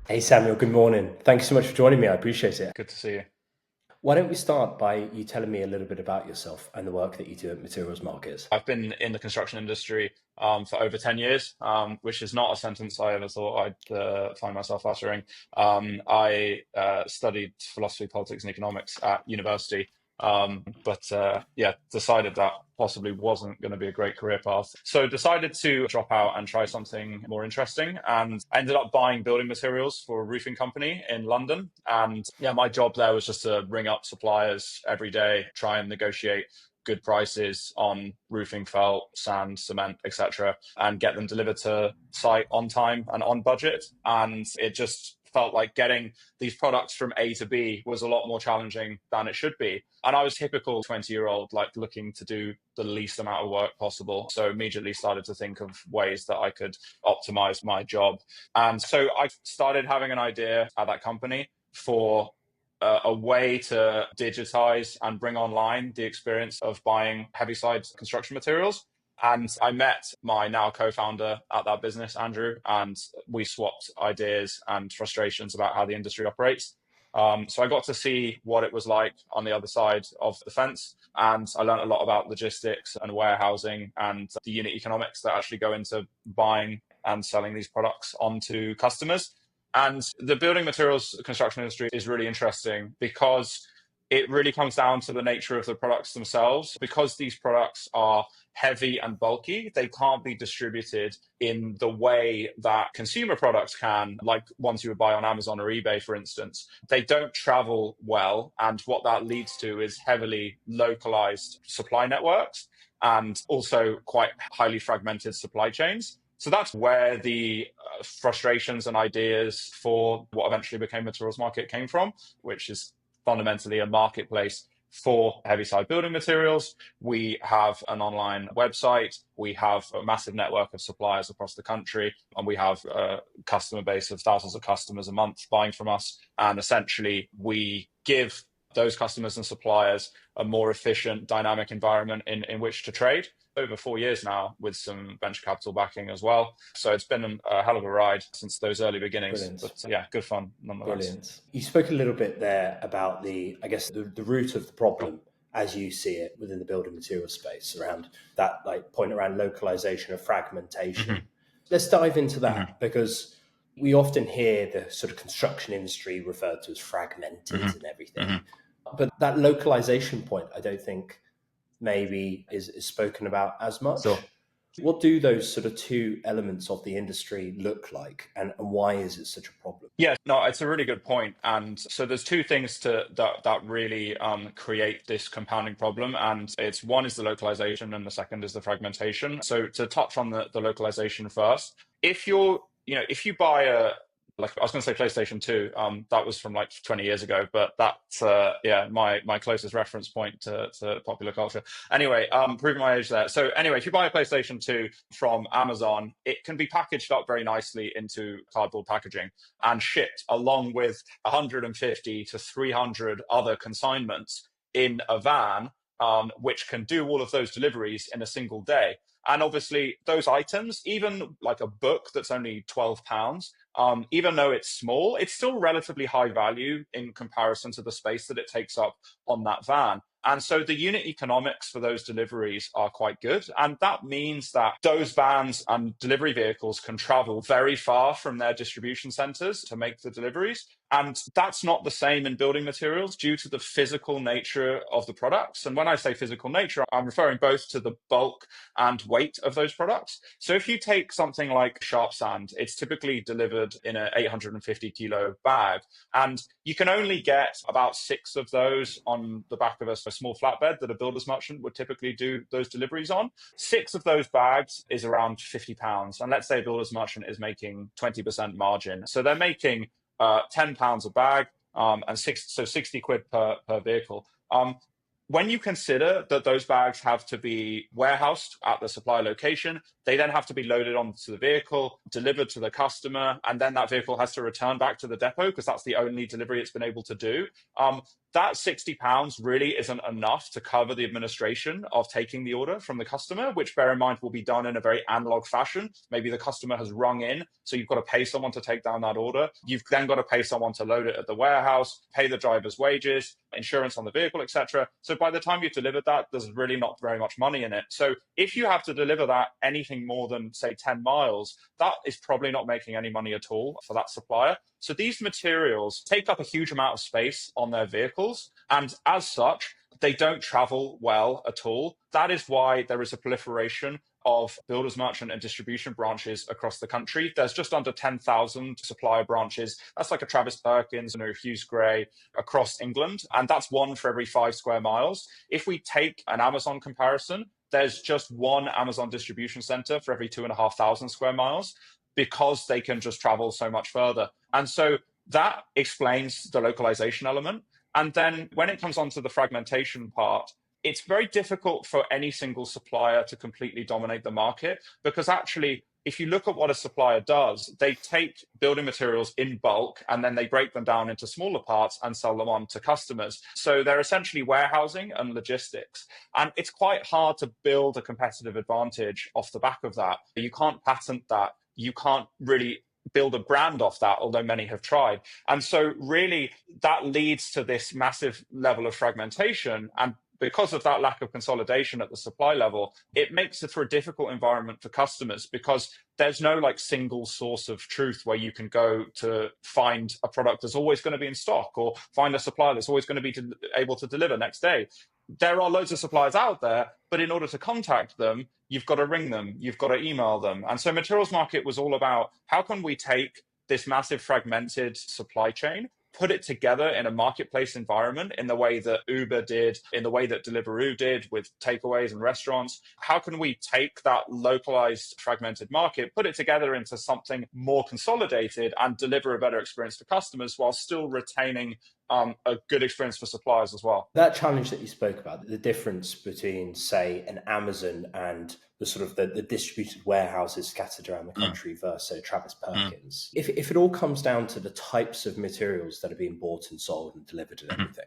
Hey Samuel, good morning. Thanks so much for joining me. I appreciate it. Good to see you. Why don't we start by you telling me a little bit about yourself and the work that you do at Materials Markets? I've been in the construction industry for over 10 years, which is not a sentence I ever thought I'd find myself uttering. I studied philosophy, politics, and economics at university, but yeah, decided that possibly wasn't going to be a great career path. So decided to drop out and try something more interesting. And I ended up buying building materials for a roofing company in London. And yeah, my job there was just to ring up suppliers every day, try and negotiate good prices on roofing felt, sand, cement, etc., and get them delivered to site on time and on budget. And it just felt like getting these products from A to B was a lot more challenging than it should be. And I was typical 20-year-old, like looking to do the least amount of work possible. So immediately started to think of ways that I could optimize my job. And so I started having an idea at that company for a way to digitize and bring online the experience of buying heavy side construction materials. And I met my now co-founder at that business, Andrew, and we swapped ideas and frustrations about how the industry operates. So I got to see what it was like on the other side of the fence, and I learned a lot about logistics and warehousing and the unit economics that actually go into buying and selling these products onto customers. And the building materials construction industry is really interesting because it really comes down to the nature of the products themselves. Because these products are heavy and bulky, they can't be distributed in the way that consumer products can, like ones you would buy on Amazon or eBay, for instance. They don't travel well. And what that leads to is heavily localized supply networks and also quite highly fragmented supply chains. So that's where the frustrations and ideas for what eventually became Materials Market came from, which is fundamentally a marketplace for heavy side building materials. We have an online website, we have a massive network of suppliers across the country, and we have a customer base of thousands of customers a month buying from us. And essentially, we give those customers and suppliers a more efficient, dynamic environment in which to trade. Over 4 years now with some venture capital backing as well. So it's been a hell of a ride since those early beginnings. Brilliant. But yeah, good fun nonetheless. Brilliant. You spoke a little bit there about the root of the Sure. problem as you see it within the building material space around that like point around localization of fragmentation. Hmm. Let's dive into Hmm. that because we often hear the sort of construction industry referred to as fragmented Hmm. and everything. Hmm. But that localization point, I don't think maybe is spoken about as Sure. much. What do those sort of two elements of the industry look like, and why is it such a problem? Yeah, no, it's a really good point. And so there's two things that really create this compounding problem. And it's one is the localization and the second is the fragmentation. So to touch on the localization first, if you're, if you buy like I was going to say PlayStation 2, that was from like 20 years ago, but that's, yeah, my closest reference point to popular culture. Anyway, proving my age there. So anyway, if you buy a PlayStation 2 from Amazon, it can be packaged up very nicely into cardboard packaging and shipped along with 150 to 300 other consignments in a van, which can do all of those deliveries in a single day. And obviously, those items, even like a book that's only £12, even though it's small, it's still relatively high value in comparison to the space that it takes up on that van. And so the unit economics for those deliveries are quite good. And that means that those vans and delivery vehicles can travel very far from their distribution centers to make the deliveries. And that's not the same in building materials due to the physical nature of the products. And when I say physical nature, I'm referring both to the bulk and weight of those products. So if you take something like sharp sand, it's typically delivered in an 850 kilo bag. And you can only get about six of those on the back of a small flatbed that a builder's merchant would typically do those deliveries on. Six of those bags is around £50. And let's say a builder's merchant is making 20% margin. So they're making £10 a bag, and 60 quid per vehicle. When you consider that those bags have to be warehoused at the supply location, they then have to be loaded onto the vehicle, delivered to the customer, and then that vehicle has to return back to the depot because that's the only delivery it's been able to do. that £60 really isn't enough to cover the administration of taking the order from the customer, which, bear in mind, will be done in a very analog fashion. Maybe the customer has rung in, so you've got to pay someone to take down that order. You've then got to pay someone to load it at the warehouse, pay the driver's wages, insurance on the vehicle, etc. So by the time you've delivered that, there's really not very much money in it. So if you have to deliver that anything more than, say, 10 miles, that is probably not making any money at all for that supplier. So these materials take up a huge amount of space on their vehicles, and as such, they don't travel well at all. That is why there is a proliferation of builders merchant and distribution branches across the country. There's just under 10,000 supplier branches. That's like a Travis Perkins and a Hughes Gray across England, and that's one for every 5 square miles. If we take an Amazon comparison, there's just one Amazon distribution center for every 2,500 square miles, because they can just travel so much further. And so that explains the localization element. And then when it comes on to the fragmentation part, it's very difficult for any single supplier to completely dominate the market, because actually, if you look at what a supplier does, they take building materials in bulk and then they break them down into smaller parts and sell them on to customers. So they're essentially warehousing and logistics. And it's quite hard to build a competitive advantage off the back of that. You can't patent that. You can't really build a brand off that, although many have tried. And so really that leads to this massive level of fragmentation. And because of that lack of consolidation at the supply level, it makes it for a difficult environment for customers, because there's no like single source of truth where you can go to find a product that's always going to be in stock, or find a supplier that's always going to be able to deliver next day. There are loads of suppliers out there, but in order to contact them, you've got to ring them, you've got to email them. And so Materials Market was all about, how can we take this massive fragmented supply chain, put it together in a marketplace environment in the way that Uber did, in the way that Deliveroo did with takeaways and restaurants? How can we take that localized fragmented market, put it together into something more consolidated and deliver a better experience for customers while still retaining a good experience for suppliers as well? That challenge that you spoke about, the difference between, say, an Amazon and the sort of the distributed warehouses scattered around the country versus, say, Travis Perkins. If it all comes down to the types of materials that are being bought and sold and delivered and everything,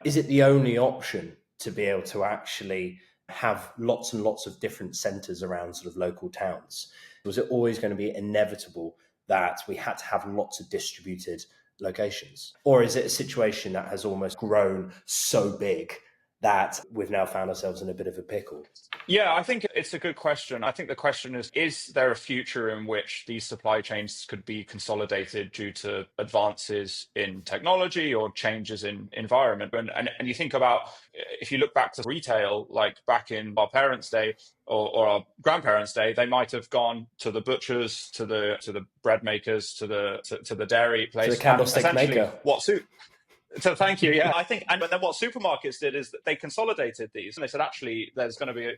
is it the only option to be able to actually have lots and lots of different centres around sort of local towns? Was it always going to be inevitable that we had to have lots of distributed locations? Or is it a situation that has almost grown so big that we've now found ourselves in a bit of a pickle? Yeah, I think it's a good question. I think the question is there a future in which these supply chains could be consolidated due to advances in technology or changes in environment? And you think about, if you look back to retail, like back in our parents' day or our grandparents' day, they might have gone to the butchers, to the bread makers, to the dairy place, to the candlestick maker. So thank you. Yeah, I think, and then what supermarkets did is that they consolidated these, and they said, actually,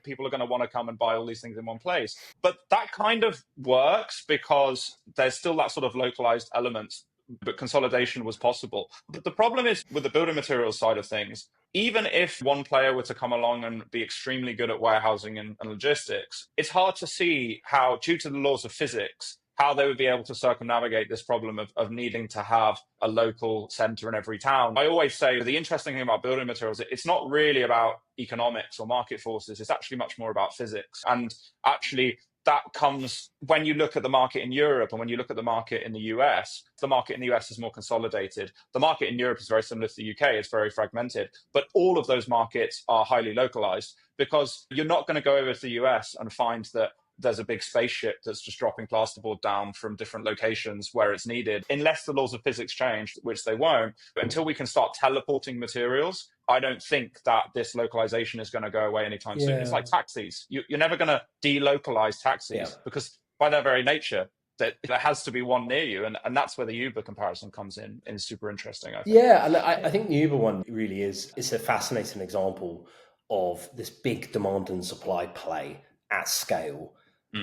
people are going to want to come and buy all these things in one place. But that kind of works because there's still that sort of localized element, but consolidation was possible. But the problem is with the building materials side of things, even if one player were to come along and be extremely good at warehousing and logistics, it's hard to see how, due to the laws of physics, how they would be able to circumnavigate this problem of needing to have a local center in every town. I always say the interesting thing about building materials, it's not really about economics or market forces. It's actually much more about physics. And actually, that comes when you look at the market in Europe and when you look at the market in the US. The market in the US is more consolidated. The market in Europe is very similar to the UK. It's very fragmented. But all of those markets are highly localized, because you're not going to go over to the US and find that there's a big spaceship that's just dropping plasterboard down from different locations where it's needed, unless the laws of physics change, which they won't. Until we can start teleporting materials, I don't think that this localization is going to go away anytime soon. It's like taxis. You're never going to delocalize taxis because by their very nature, that there has to be one near you. And that's where the Uber comparison comes in and is super interesting, I think. Yeah, and I think the Uber one really it's a fascinating example of this big demand and supply play at scale.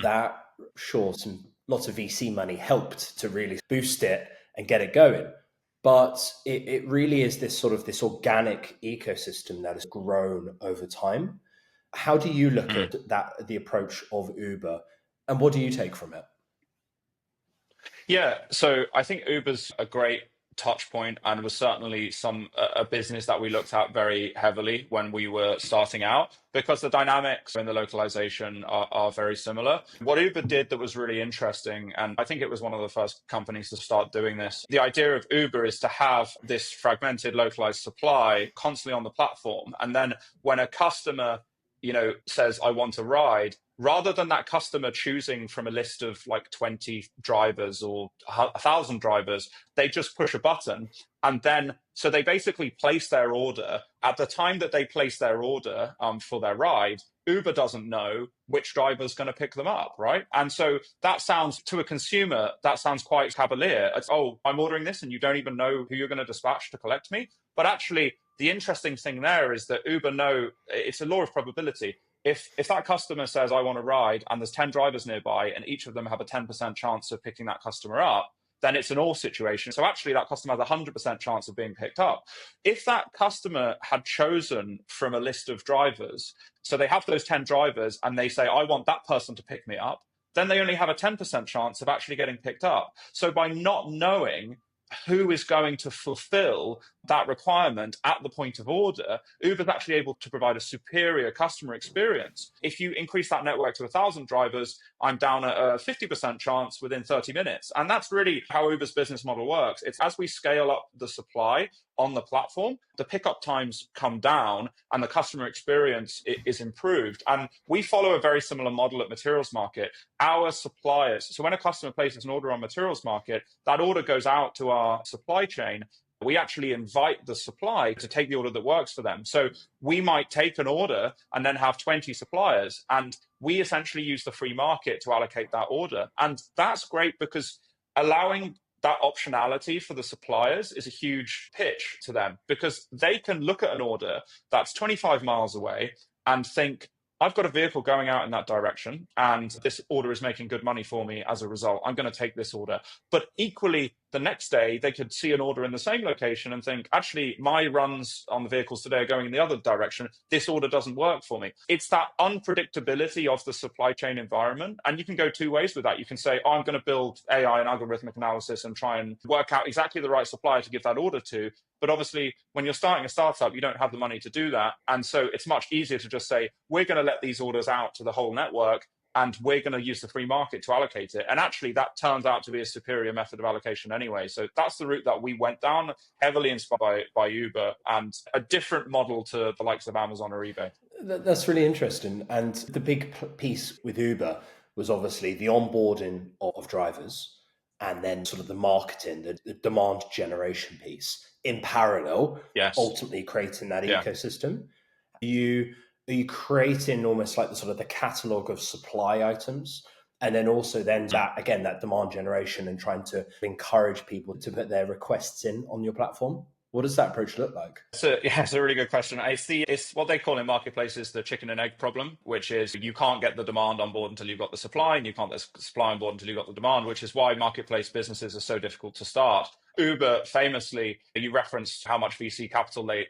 That, sure, lots of VC money helped to really boost it and get it going. But it really is this organic ecosystem that has grown over time. How do you look at the approach of Uber, and what do you take from it? Yeah, so I think Uber's a great touch point and was certainly a business that we looked at very heavily when we were starting out, because the dynamics in the localization are very similar. What Uber did that was really interesting, and I think it was one of the first companies to start doing this, the idea of Uber is to have this fragmented localized supply constantly on the platform. And then when a customer, says, I want a ride, rather than that customer choosing from a list of like 20 drivers or 1,000 drivers, they just push a button. And then, so they basically place their order. At the time that they place their order for their ride, Uber doesn't know which driver's going to pick them up, right? And so that sounds, to a consumer, that sounds quite cavalier. It's, oh, I'm ordering this and you don't even know who you're going to dispatch to collect me. But actually, the interesting thing there is that Uber know, it's a law of probability. If that customer says, I want a ride, and there's 10 drivers nearby, and each of them have a 10% chance of picking that customer up, then it's an or situation. So actually that customer has a 100% chance of being picked up. If that customer had chosen from a list of drivers, so they have those 10 drivers and they say, I want that person to pick me up, then they only have a 10% chance of actually getting picked up. So by not knowing who is going to fulfill that requirement at the point of order, Uber's actually able to provide a superior customer experience. If you increase that network to 1,000 drivers, I'm down at a 50% chance within 30 minutes. And that's really how Uber's business model works. It's as we scale up the supply on the platform, the pickup times come down and the customer experience is improved. And we follow a very similar model at Materials Market. Our suppliers, so when a customer places an order on Materials Market, that order goes out to our supply chain. We actually invite the supply to take the order that works for them. So we might take an order and then have 20 suppliers, and we essentially use the free market to allocate that order. And that's great because allowing that optionality for the suppliers is a huge pitch to them, because they can look at an order that's 25 miles away and think, I've got a vehicle going out in that direction and this order is making good money for me as a result. I'm going to take this order. But equally, the next day, they could see an order in the same location and think, actually, my runs on the vehicles today are going in the other direction. This order doesn't work for me. It's that unpredictability of the supply chain environment. And you can go two ways with that. You can say, oh, I'm going to build AI and algorithmic analysis and try and work out exactly the right supplier to give that order to. But obviously, when you're starting a startup, you don't have the money to do that. And so it's much easier to just say, we're going to let these orders out to the whole network, and we're going to use the free market to allocate it. And actually, that turns out to be a superior method of allocation anyway. So that's the route that we went down, heavily inspired by Uber, and a different model to the likes of Amazon or eBay. That's really interesting. And the big piece with Uber was obviously the onboarding of drivers, and then sort of the marketing, the demand generation piece in parallel, yes, ultimately creating that ecosystem. Are you creating almost like the sort of the catalog of supply items, and then also then that demand generation and trying to encourage people to put their requests in on your platform? What does that approach look like? So yeah, it's a really good question. It's what they call in marketplaces the chicken and egg problem, which is you can't get the demand on board until you've got the supply, and you can't get the supply on board until you've got the demand, which is why marketplace businesses are so difficult to start. Uber famously, you referenced how much VC capital they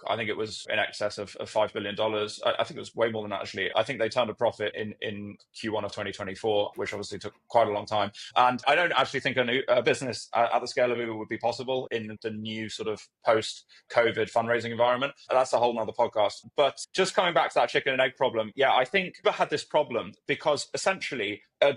I think it was in excess of $5 billion. I think it was way more than that, actually. I think they turned a profit in Q1 of 2024, which obviously took quite a long time. And I don't actually think a business at the scale of Uber would be possible in the new sort of post-COVID fundraising environment. That's a whole nother podcast. But just coming back to that chicken and egg problem, yeah, I think Uber had this problem because essentially a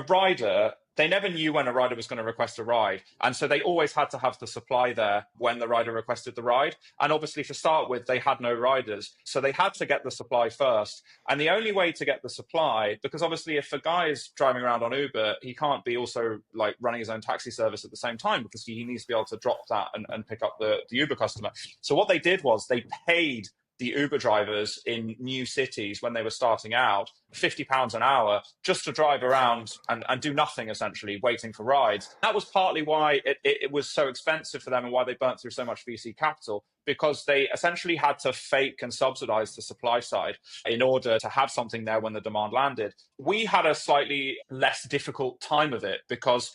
rider, they never knew when a rider was going to request a ride. And so they always had to have the supply there when the rider requested the ride. And obviously, to start with, they had no riders. So they had to get the supply first. And the only way to get the supply, because obviously if a guy is driving around on Uber, he can't be also like running his own taxi service at the same time, because he needs to be able to drop that and pick up the Uber customer. So what they did was they paid the Uber drivers in new cities when they were starting out £50 an hour just to drive around and do nothing, essentially, waiting for rides. That was partly why it was so expensive for them and why they burnt through so much VC capital, because they essentially had to fake and subsidize the supply side in order to have something there when the demand landed. We had a slightly less difficult time of it because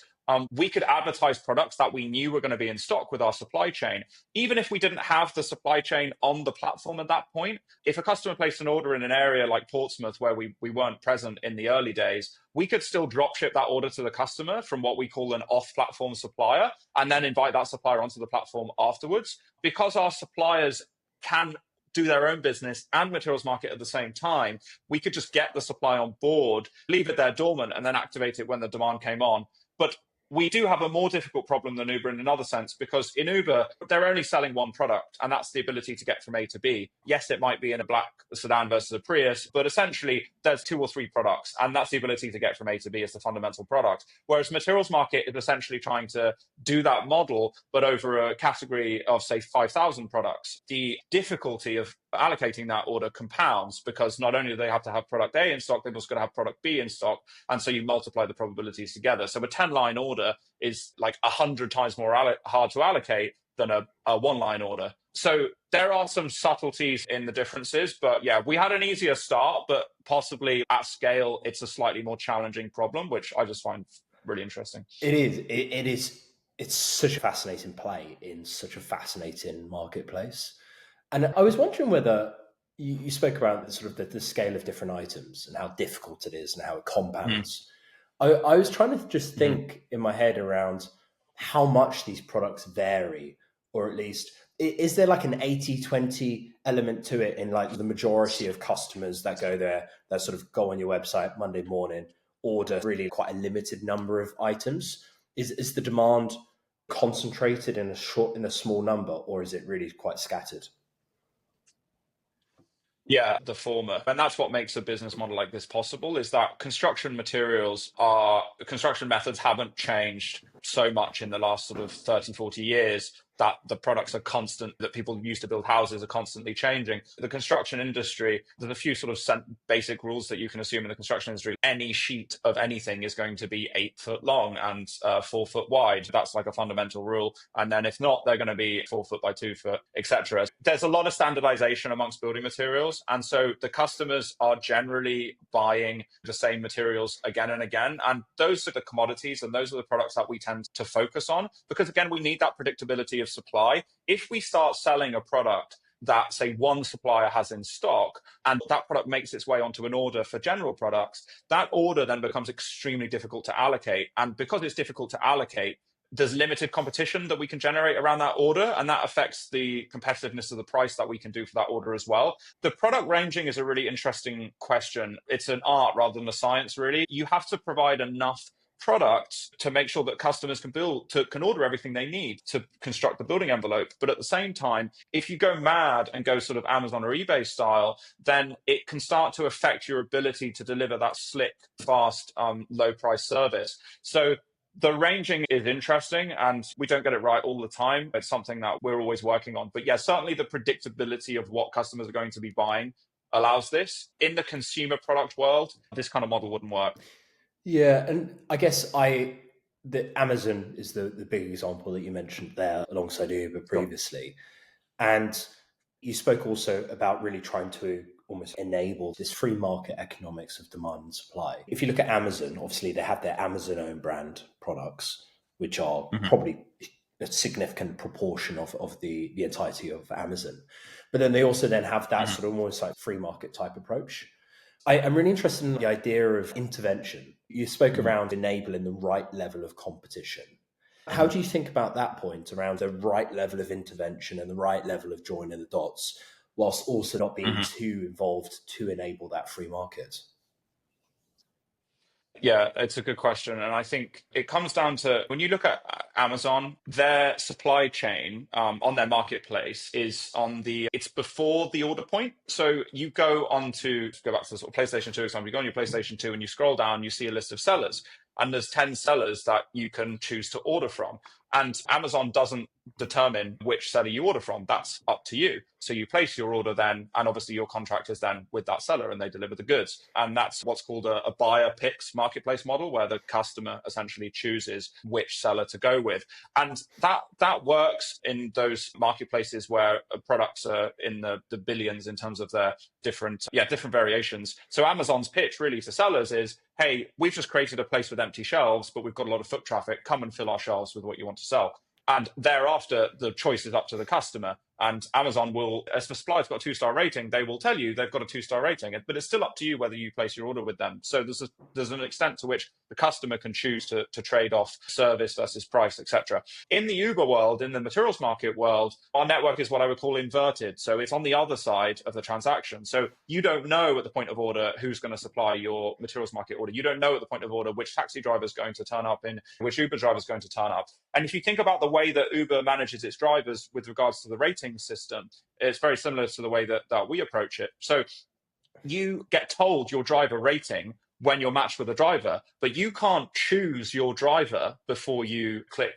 we could advertise products that we knew were going to be in stock with our supply chain, even if we didn't have the supply chain on the platform at that point. If a customer placed an order in an area like Portsmouth where we weren't present in the early days, we could still drop ship that order to the customer from what we call an off-platform supplier, and then invite that supplier onto the platform afterwards. Because our suppliers can do their own business and materials market at the same time, we could just get the supply on board, leave it there dormant, and then activate it when the demand came on. But we do have a more difficult problem than Uber in another sense, because in Uber, they're only selling one product, and that's the ability to get from A to B. Yes, it might be in a black sedan versus a Prius, but essentially there's 2 or 3 products, and that's the ability to get from A to B as the fundamental product. Whereas materials market is essentially trying to do that model, but over a category of, say, 5,000 products. The difficulty of allocating that order compounds, because not only do they have to have product A in stock, they've also got to have product B in stock. And so you multiply the probabilities together. So a 10-line order is like 100 times more hard to allocate than a 1-line order. So there are some subtleties in the differences, but yeah, we had an easier start, but possibly at scale, it's a slightly more challenging problem, which I just find really interesting. It is. It is. It's such a fascinating play in such a fascinating marketplace. And I was wondering whether you spoke around the scale of different items and how difficult it is and how it compounds. I was trying to just think in my head around how much these products vary, or at least, is there like an 80-20 element to it in like the majority of customers that go there, that sort of go on your website Monday morning, order really quite a limited number of items? Is the demand concentrated in a small number, or is it really quite scattered? Yeah, the former. And that's what makes a business model like this possible, is that construction methods haven't changed so much in the last sort of 30, 40 years that the products are constant, that people used to build houses are constantly changing. The construction industry, there's a few sort of basic rules that you can assume in the construction industry. Any sheet of anything is going to be 8 foot long and 4 foot wide. That's like a fundamental rule. And then if not, they're going to be 4 foot by 2 foot, etc. There's a lot of standardization amongst building materials. And so the customers are generally buying the same materials again and again. And those are the commodities and those are the products that we tend to focus on, because again, we need that predictability of supply. If we start selling a product that, say, one supplier has in stock, and that product makes its way onto an order for general products, that order then becomes extremely difficult to allocate. And because it's difficult to allocate, there's limited competition that we can generate around that order, and that affects the competitiveness of the price that we can do for that order as well. The product ranging is a really interesting question. It's an art rather than a science, really. You have to provide enough products to make sure that customers can order everything they need to construct the building envelope. But at the same time, if you go mad and go sort of Amazon or eBay style, then it can start to affect your ability to deliver that slick, fast, low price service. So the ranging is interesting, and we don't get it right all the time. It's something that we're always working on. But yeah, certainly the predictability of what customers are going to be buying allows this. In the consumer product world, this kind of model wouldn't work. Yeah, and I guess the Amazon is the big example that you mentioned there alongside Uber previously. And you spoke also about really trying to almost enable this free market economics of demand and supply. If you look at Amazon, obviously they have their Amazon own brand products, which are probably a significant proportion of the entirety of Amazon. But then they also then have that sort of almost like free market type approach. I'm really interested in the idea of intervention. You spoke around enabling the right level of competition. How do you think about that point around the right level of intervention and the right level of joining the dots, whilst also not being too involved to enable that free market? Yeah, it's a good question. And I think it comes down to, when you look at Amazon, their supply chain on their marketplace it's before the order point. So you go back to the sort of PlayStation 2 example, you go on your PlayStation 2 and you scroll down, you see a list of sellers. And there's 10 sellers that you can choose to order from. And Amazon doesn't determine which seller you order from. That's up to you. So you place your order then, and obviously your contract is then with that seller and they deliver the goods. And that's what's called a buyer picks marketplace model, where the customer essentially chooses which seller to go with. And that works in those marketplaces where products are in the billions in terms of their different variations. So Amazon's pitch really to sellers is, hey, we've just created a place with empty shelves, but we've got a lot of foot traffic. Come and fill our shelves with what you want to sell. And thereafter, the choice is up to the customer. And Amazon will, as the supplier's got a 2-star rating, they will tell you they've got a 2-star rating, but it's still up to you whether you place your order with them. So there's an extent to which the customer can choose to trade off service versus price, etc. In the Uber world, in the materials market world, our network is what I would call inverted. So it's on the other side of the transaction. So you don't know at the point of order who's going to supply your materials market order. You don't know at the point of order which taxi driver is going to turn up in, which Uber driver is going to turn up. And if you think about the way that Uber manages its drivers with regards to the rating system, it's very similar to the way that we approach it. So you get told your driver rating when you're matched with a driver, but you can't choose your driver before you click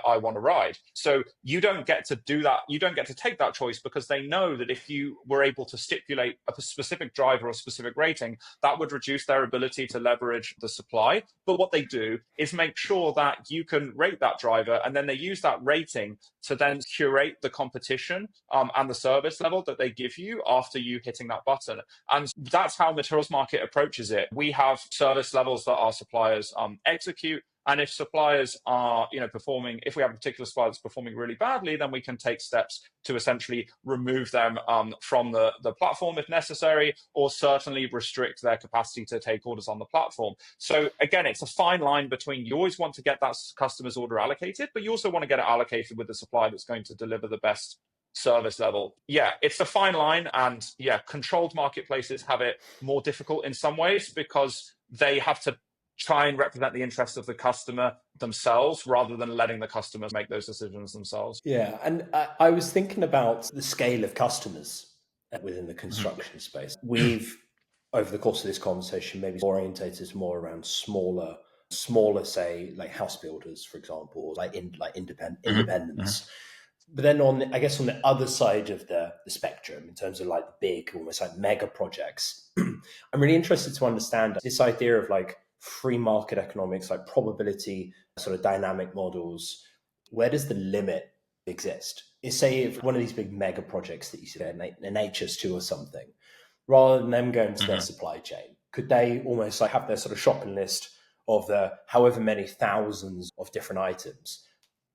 I want to ride. So you don't get to do that. You don't get to take that choice, because they know that if you were able to stipulate a specific driver or specific rating, that would reduce their ability to leverage the supply. But what they do is make sure that you can rate that driver, and then they use that rating to then curate the competition and the service level that they give you after you hitting that button. And that's how Materials Market approaches it. We have service levels that our suppliers execute. And if suppliers are, performing, if we have a particular supplier that's performing really badly, then we can take steps to essentially remove them from the platform if necessary, or certainly restrict their capacity to take orders on the platform. So again, it's a fine line between, you always want to get that customer's order allocated, but you also want to get it allocated with the supplier that's going to deliver the best service level. Yeah, it's a fine line. And yeah, controlled marketplaces have it more difficult in some ways, because they have to try and represent the interests of the customer themselves rather than letting the customers make those decisions themselves. Yeah, and I was thinking about the scale of customers within the construction space. We've, over the course of this conversation, maybe orientated more around smaller, say, like house builders, for example, or like independents. But then on the other side of the spectrum, in terms of like the big, almost like mega projects, I'm really interested to understand this idea of like free market economics, like probability, sort of dynamic models. Where does the limit exist? Say if one of these big mega projects that you see, an HS2 or something, rather than them going to their supply chain, could they almost like have their sort of shopping list of the however many thousands of different items,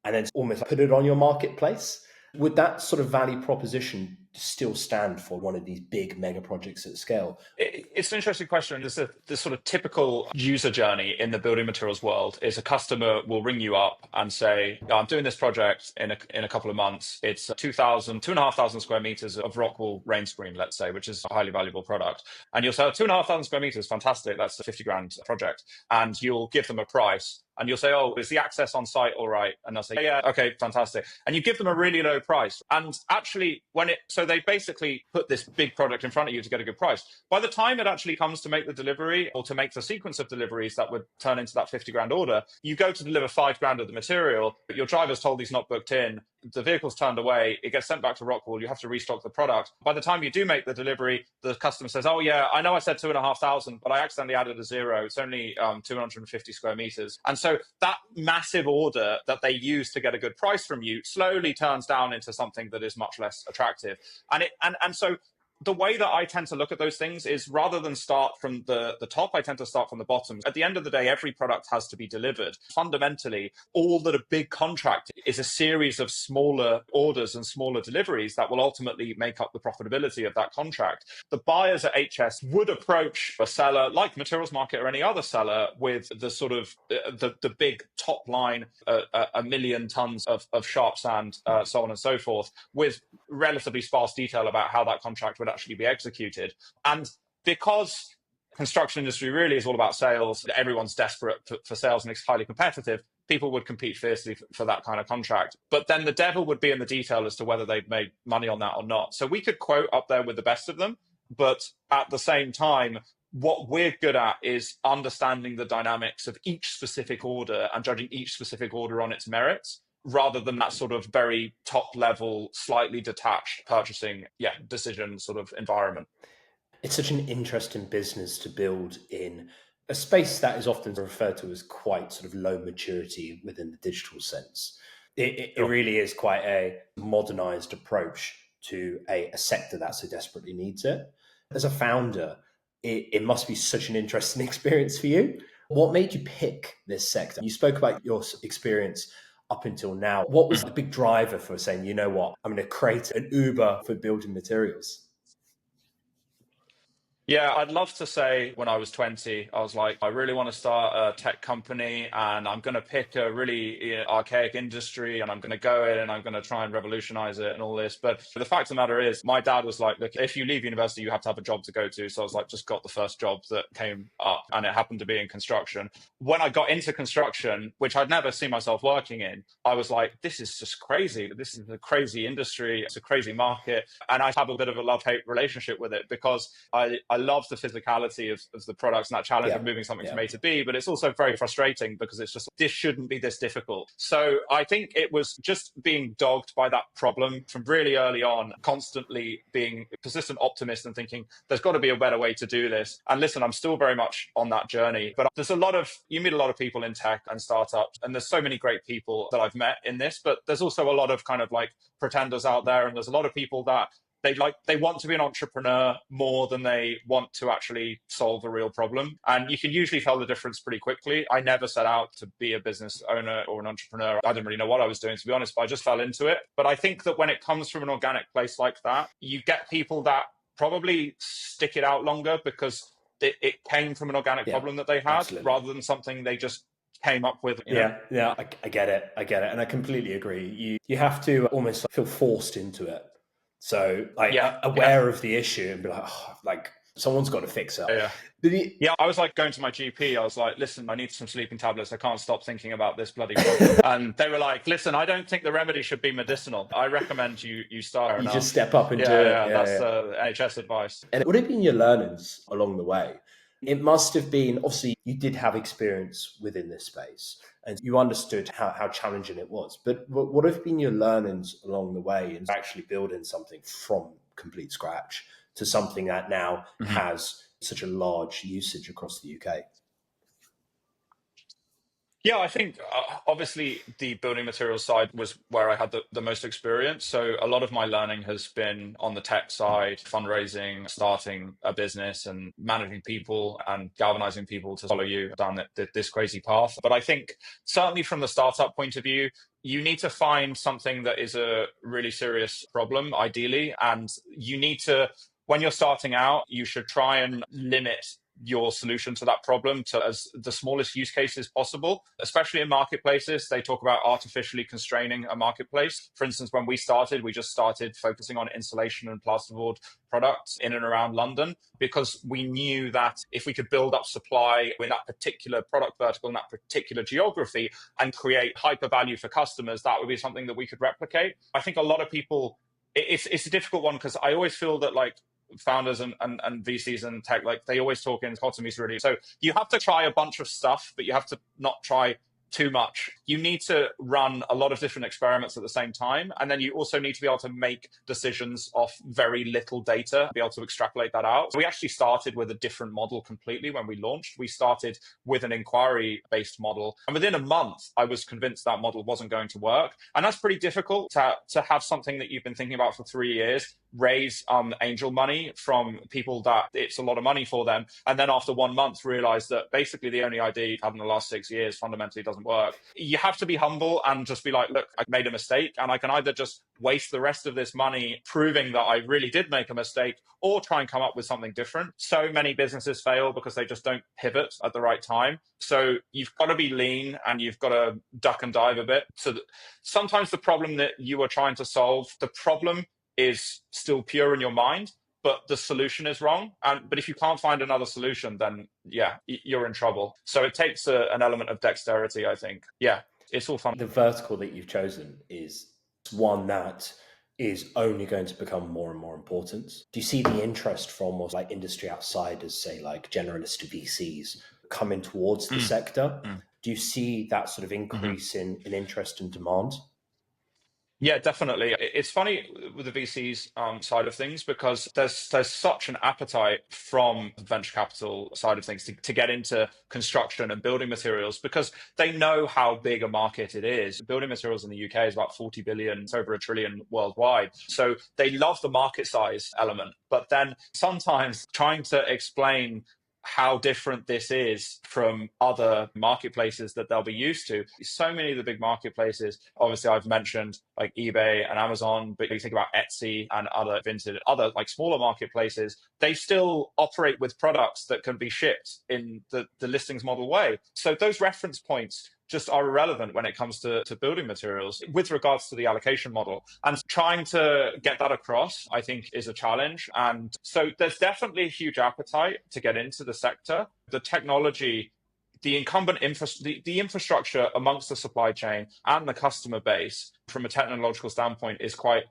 and then almost put it on your marketplace? Would that sort of value proposition still stand for one of these big mega projects at scale? It's an interesting question. This sort of typical user journey in the building materials world is a customer will ring you up and say, I'm doing this project in a couple of months. It's 2,500 square meters of Rockwool rain screen, let's say, which is a highly valuable product. And you'll say, 2,500 square meters, fantastic. That's a 50 grand project. And you'll give them a price. And you'll say, oh, is the access on site all right? And they'll say, yeah, okay, fantastic. And you give them a really low price. And actually, so they basically put this big product in front of you to get a good price. By the time it actually comes to make the delivery, or to make the sequence of deliveries that would turn into that 50 grand order, you go to deliver 5 grand of the material, but your driver's told he's not booked in, the vehicle's turned away, it gets sent back to Rockwool, you have to restock the product. By the time you do make the delivery, the customer says, oh yeah, I know I said 2,500, but I accidentally added a zero. It's only 250 square meters. And so that massive order that they use to get a good price from you slowly turns down into something that is much less attractive. And so the way that I tend to look at those things is, rather than start from the top, I tend to start from the bottom. At the end of the day, every product has to be delivered. Fundamentally, all that a big contract is a series of smaller orders and smaller deliveries that will ultimately make up the profitability of that contract. The buyers at HS would approach a seller like Materials Market or any other seller with the sort of the big top line, 1 million tons of sharp sand, so on and so forth, with relatively sparse detail about how that contract would actually be executed. And because construction industry really is all about sales, everyone's desperate for sales and it's highly competitive, people would compete fiercely for that kind of contract. But then the devil would be in the detail as to whether they've made money on that or not. So we could quote up there with the best of them, but at the same time, what we're good at is understanding the dynamics of each specific order and judging each specific order on its merits, rather than that sort of very top level, slightly detached purchasing decision sort of environment. It's such an interesting business to build in a space that is often referred to as quite sort of low maturity within the digital sense. It really is quite a modernized approach to a sector that so desperately needs it. As a founder, it must be such an interesting experience for you. What made you pick this sector? You spoke about your experience up until now. What was the big driver for saying, you know what, I'm going to create an Uber for building materials? Yeah, I'd love to say when I was 20, I was like, I really want to start a tech company and I'm going to pick a really archaic industry and I'm going to go in and I'm going to try and revolutionize it and all this. But the fact of the matter is, my dad was like, look, if you leave university, you have to have a job to go to. So I was like, just got the first job that came up and it happened to be in construction. When I got into construction, which I'd never seen myself working in, I was like, this is just crazy. This is a crazy industry. It's a crazy market. And I have a bit of a love-hate relationship with it because I love the physicality of the products and that challenge of moving something from A to B, but it's also very frustrating because it's just, this shouldn't be this difficult. So I think it was just being dogged by that problem from really early on, constantly being a persistent optimist and thinking there's got to be a better way to do this. And listen, I'm still very much on that journey, but you meet a lot of people in tech and startups, and there's so many great people that I've met in this, but there's also a lot of kind of like pretenders out there. And there's a lot of people that they want to be an entrepreneur more than they want to actually solve a real problem. And you can usually tell the difference pretty quickly. I never set out to be a business owner or an entrepreneur. I didn't really know what I was doing, to be honest, but I just fell into it. But I think that when it comes from an organic place like that, you get people that probably stick it out longer because it came from an organic problem that they had rather than something they just came up with. I get it. And I completely agree. You have to almost feel forced into it. So aware of the issue and be like, oh, like someone's got to fix it. I was like going to my GP. I was like, listen, I need some sleeping tablets. I can't stop thinking about this bloody problem. And they were like, listen, I don't think the remedy should be medicinal. I recommend you start. You just step up and do it. That's NHS advice. And what have been your learnings along the way? It must have been, obviously, you did have experience within this space and you understood how challenging it was. But what have been your learnings along the way in actually building something from complete scratch to something that now has such a large usage across the UK? Yeah, I think obviously the building materials side was where I had the most experience. So a lot of my learning has been on the tech side, fundraising, starting a business and managing people and galvanizing people to follow you down this crazy path. But I think certainly from the startup point of view, you need to find something that is a really serious problem, ideally. And you need to, when you're starting out, you should try and limit your solution to that problem to as the smallest use cases possible, especially in marketplaces. They talk about artificially constraining a marketplace. For instance, when we started, we just started focusing on insulation and plasterboard products in and around London because we knew that if we could build up supply in that particular product vertical in that particular geography and create hyper value for customers, that would be something that we could replicate. I think a lot of people, it's a difficult one because I always feel that like founders and VCs and tech, like they always talk in dichotomies really. So you have to try a bunch of stuff, but you have to not try too much. You need to run a lot of different experiments at the same time. And then you also need to be able to make decisions off very little data, be able to extrapolate that out. So we actually started with a different model completely when we launched. We started with an inquiry-based model. And within a month, I was convinced that model wasn't going to work. And that's pretty difficult to have something that you've been thinking about for 3 years, raise angel money from people that it's a lot of money for them. And then after 1 month, realize that basically the only idea you've had in the last 6 years fundamentally doesn't work. You have to be humble and just be like, look, I made a mistake and I can either just waste the rest of this money proving that I really did make a mistake or try and come up with something different. So many businesses fail because they just don't pivot at the right time. So you've got to be lean and you've got to duck and dive a bit. So sometimes the problem that you are trying to solve, the problem is still pure in your mind, but the solution is wrong. But if you can't find another solution, then you're in trouble. So it takes an element of dexterity, I think. Yeah, it's all fun. The vertical that you've chosen is one that is only going to become more and more important. Do you see the interest from like industry outsiders, say like generalist VCs, coming towards the sector? Do you see that sort of increase in interest and demand? Yeah, definitely. It's funny with the VCs side of things because there's such an appetite from the venture capital side of things to get into construction and building materials because they know how big a market it is. Building materials in the UK is about 40 billion, it's over a trillion worldwide. So they love the market size element. But then sometimes trying to explain how different this is from other marketplaces that they'll be used to. So many of the big marketplaces, obviously I've mentioned like eBay and Amazon, but you think about Etsy and other Vinted, other like smaller marketplaces, they still operate with products that can be shipped in the listings model way. So those reference points just are irrelevant when it comes to building materials with regards to the allocation model. And trying to get that across, I think, is a challenge. And so there's definitely a huge appetite to get into the sector. The technology, the incumbent the infrastructure amongst the supply chain and the customer base from a technological standpoint is quite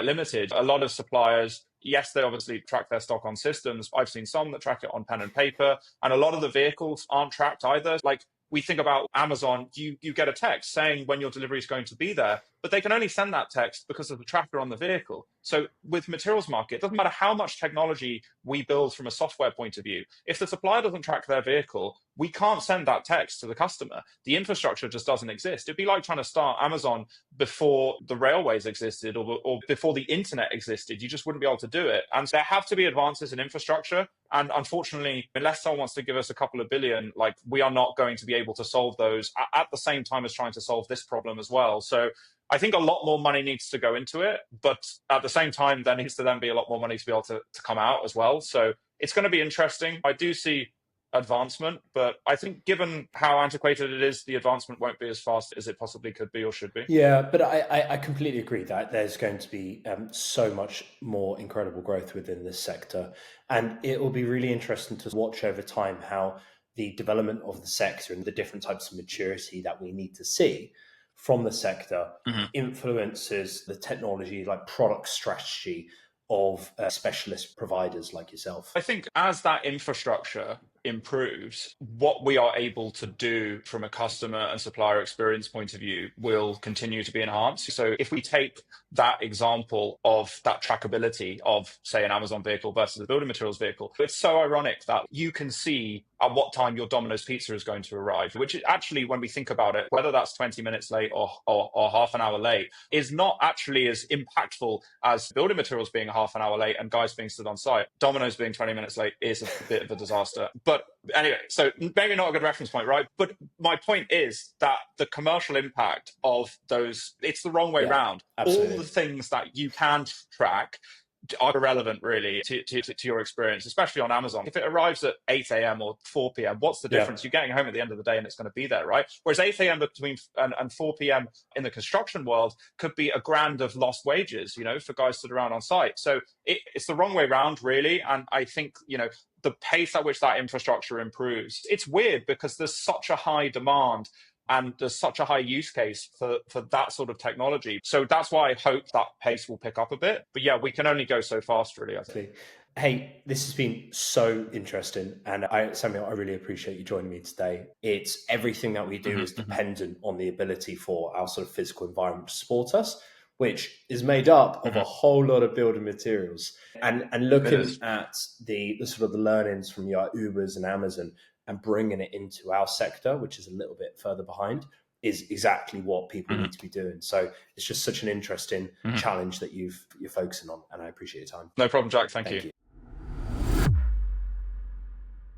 limited. A lot of suppliers, yes, they obviously track their stock on systems. I've seen some that track it on pen and paper, and a lot of the vehicles aren't tracked either. Like we think about Amazon, you get a text saying when your delivery is going to be there, but they can only send that text because of the tracker on the vehicle. So with materials market, it doesn't matter how much technology we build from a software point of view. If the supplier doesn't track their vehicle, we can't send that text to the customer. The infrastructure just doesn't exist. It'd be like trying to start Amazon before the railways existed or before the internet existed. You just wouldn't be able to do it. And there have to be advances in infrastructure. And unfortunately, unless someone wants to give us a couple of billion, like we are not going to be able to solve those at the same time as trying to solve this problem as well. So I think a lot more money needs to go into it, but at the same time, there needs to then be a lot more money to be able to come out as well. So it's going to be interesting. I do see advancement, but I think given how antiquated it is, the advancement won't be as fast as it possibly could be or should be. Yeah, but I completely agree that there's going to be so much more incredible growth within this sector. And it will be really interesting to watch over time how the development of the sector and the different types of maturity that we need to see from the sector influences the technology, like product strategy of specialist providers like yourself. I think as that infrastructure improves, what we are able to do from a customer and supplier experience point of view will continue to be enhanced. So if we take that example of that trackability of, say, an Amazon vehicle versus a building materials vehicle, it's so ironic that you can see at what time your Domino's pizza is going to arrive, which is actually, when we think about it, whether that's 20 minutes late or half an hour late, is not actually as impactful as building materials being half an hour late and guys being stood on site. Domino's being 20 minutes late is a bit of a disaster. But anyway, so maybe not a good reference point, right? But my point is that the commercial impact of those, it's the wrong way round. Absolutely. All the things that you can track are irrelevant really to your experience, especially on Amazon. If it arrives at 8 a.m. or 4 p.m., what's the difference? You're getting home at the end of the day and it's going to be there, right? Whereas 8 a.m. between and 4 p.m. in the construction world could be a grand of lost wages, for guys stood around on site. So it's the wrong way round, really. And I think, the pace at which that infrastructure improves, it's weird because there's such a high demand and there's such a high use case for that sort of technology. So that's why I hope that pace will pick up a bit. But yeah, we can only go so fast, really, I think. Hey, this has been so interesting. And Samuel, I really appreciate you joining me today. It's everything that we do is dependent on the ability for our sort of physical environment to support us, which is made up of a whole lot of building materials. And looking at the sort of the learnings from your Ubers and Amazon and bringing it into our sector, which is a little bit further behind, is exactly what people need to be doing. So it's just such an interesting challenge that you're focusing on, and I appreciate your time. No problem, Jack. Thank you.